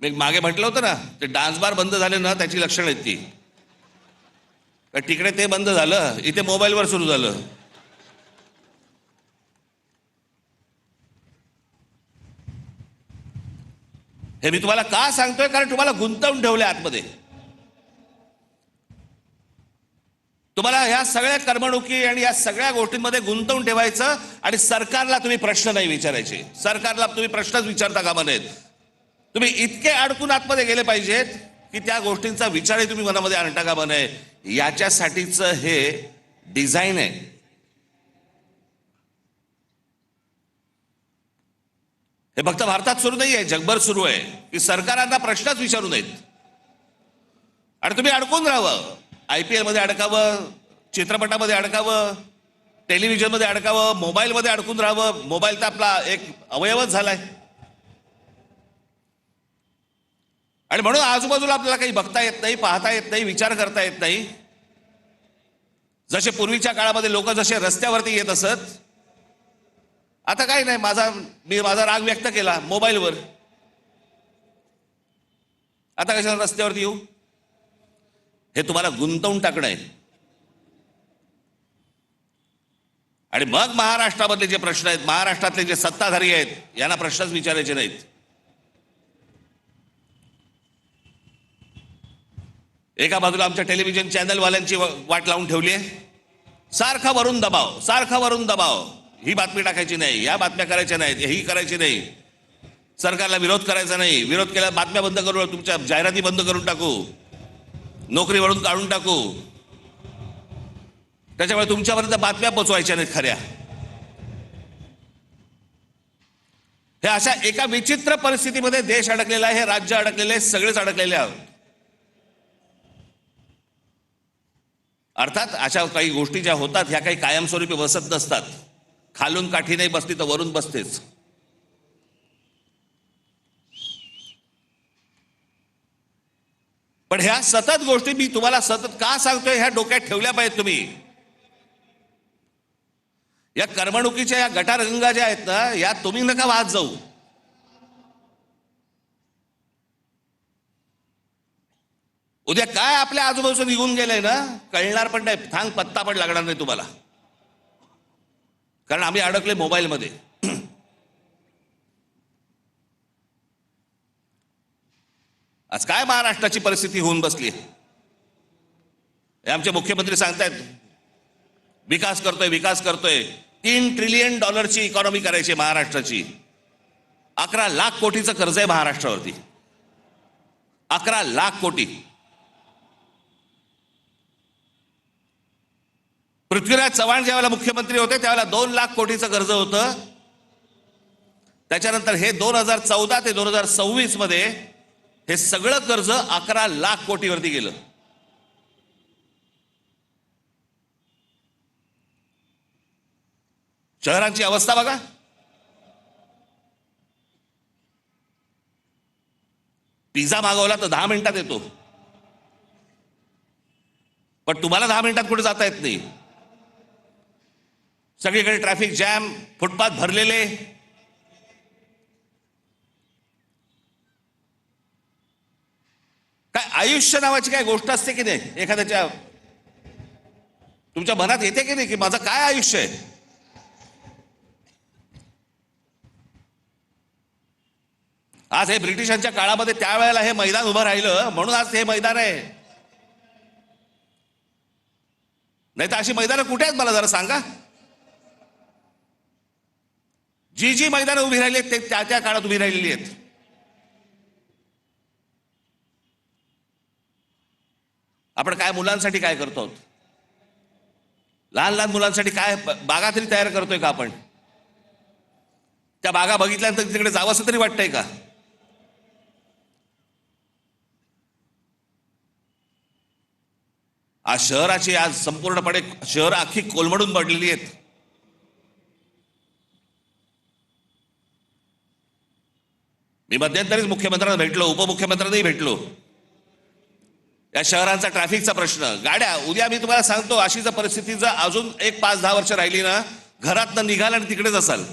मी मागे म्हटलं होतं ना, ते डान्स बार बंद झाले ना, त्याची लक्षणं आहेत ती. तिकडे ते बंद झालं, इथे मोबाईलवर सुरू झालं. हे मी तुम्हाला का सांगतोय, कारण तुम्हाला गुंतवून ठेवले आतमध्ये. तुम्हाला ह्या सगळ्या करमणुकी आणि या सगळ्या गोष्टींमध्ये गुंतवून ठेवायचं आणि सरकारला तुम्ही प्रश्न नाही विचारायचे. सरकारला तुम्ही प्रश्नच विचारता कामा नयेत. तुम्ही इतके अडकून आतमध्ये गेले पाहिजेत की त्या गोष्टींचा विचारही तुम्ही मनामध्ये आणता कामा नये. याच्यासाठीच हे डिझाईन आहे. हे फक्त भारतात सुरू नाही आहे, जगभर सुरू आहे की सरकारांना प्रश्नच विचारू नयेत आणि तुम्ही अडकून राहावं. IPL मध्ये अडकावं, चित्रपटामध्ये अडकावं, टेलिव्हिजनमध्ये अडकावं, मोबाईलमध्ये अडकून राहावं. मोबाईल तर आपला एक अवयवच झालाय. आणि म्हणून आजूबाजूला आपल्याला काही बघता येत नाही, पाहता येत नाही, विचार करता येत नाही. जसे पूर्वीच्या काळामध्ये लोक जसे रस्त्यावरती येत असत, आता काही नाही. मी माझा राग व्यक्त केला मोबाईलवर, आता कशाला रस्त्यावरती येऊ? हे तुम्हाला गुंतवून टाकणं आहे. आणि मग महाराष्ट्रामधले जे प्रश्न आहेत, महाराष्ट्रातले जे सत्ताधारी आहेत, यांना प्रश्नच विचारायचे नाहीत. एका बाजूला आमच्या टेलिव्हिजन चॅनलवाल्यांची वाट लावून ठेवली आहे. सारखा वरून दबाव, सारखा वरून दबाव. ही बातमी टाकायची नाही, या बातम्या करायच्या नाहीत, ही करायची नाही, सरकारला विरोध करायचा नाही, विरोध केला बातम्या बंद करू, तुमच्या जाहिराती बंद करून टाकू, नोकरीवरून काढून टाकू. त्याच्यामुळे तुमच्यापर्यंत बातम्या पोचवायच्या नाहीत खऱ्या. हे अशा एका विचित्र परिस्थितीमध्ये देश अडकलेला आहे, हे राज्य अडकलेले आहे, सगळेच अडकलेले आहोत. अर्थात अशा काही गोष्टी ज्या होतात ह्या काही कायमस्वरूपी बसत नसतात. खालून काठी नाही बसली तर वरून बसतेच. पण ह्या सतत गोष्टी मी तुम्हाला सतत का सांगतोय, ह्या डोक्यात ठेवल्या पाहिजेत तुम्ही. या करमणुकीच्या या गटारगंगा ज्या आहेत ना, या तुम्ही नका वाहत जाऊ. उद्या काय आपल्या आजूबाजूला निघून गेलंय ना, कळणार पण नाही, थांग पत्ता पण लागणार नाही तुम्हाला. कारण आम्ही अडकले मोबाईलमध्ये. आज काय महाराष्ट्राची परिस्थिती होऊन बसली. आमचे मुख्यमंत्री सांगतायत विकास करतोय, विकास करतोय. $3 ट्रिलियन इकॉनॉमी करायची महाराष्ट्राची. 11 लाख कोटीचं कर्ज आहे महाराष्ट्रावरती. 11 लाख कोटी. पृथ्वीराज चव्हाण ज्यावेळेला मुख्यमंत्री होते त्यावेळेला 2 लाख कोटीचं कर्ज होतं. त्याच्यानंतर हे 2014 ते 2026 मध्ये हे सगळं कर्ज 11 लाख कोटीवरती गेलं. शहरांची अवस्था बघा. पिझ्झा मागवला तर 10 मिनिटात येतो, पण तुम्हाला 10 मिनिटात कुठे जाता येत नाही. सगळीकडे ट्रॅफिक जॅम, फुटपाथ भरलेले. काय आयुष्य नावाची काय गोष्ट असते की नाही एखाद्याच्या? तुमच्या मनात येते की नाही की माझं काय आयुष्य आहे? आज हे ब्रिटिशांच्या काळामध्ये त्यावेळेला हे मैदान उभं राहिलं म्हणून आज हे मैदान आहे. नाही तर अशी मैदानं कुठे आहेत मला जरा सांगा. जी मैदानं उभी राहिली आहेत ते त्या त्या काळात उभी राहिलेली आहेत. आपण काय मुलांसाठी काय करतो आहोत? लहान लहान मुलांसाठी काय बागा तरी तयार करतोय का आपण? त्या बागा बघितल्यानंतर तिकडे जावंसं तरी वाटतंय का? आज शहराची आज संपूर्णपणे शहर अख्खी कोलमडून पडलेली आहेत. मी मध्यंतरीच मुख्यमंत्र्यांना भेटलो, उपमुख्यमंत्र्यांनाही भेटलो. या शहरांचा ट्रॅफिकचा प्रश्न, गाड्या, उद्या मी तुम्हाला सांगतो अशी जर परिस्थिती जर अजून 1 5-10 वर्ष राहिली ना, घरातनं निघाल आणि तिकडेच असाल.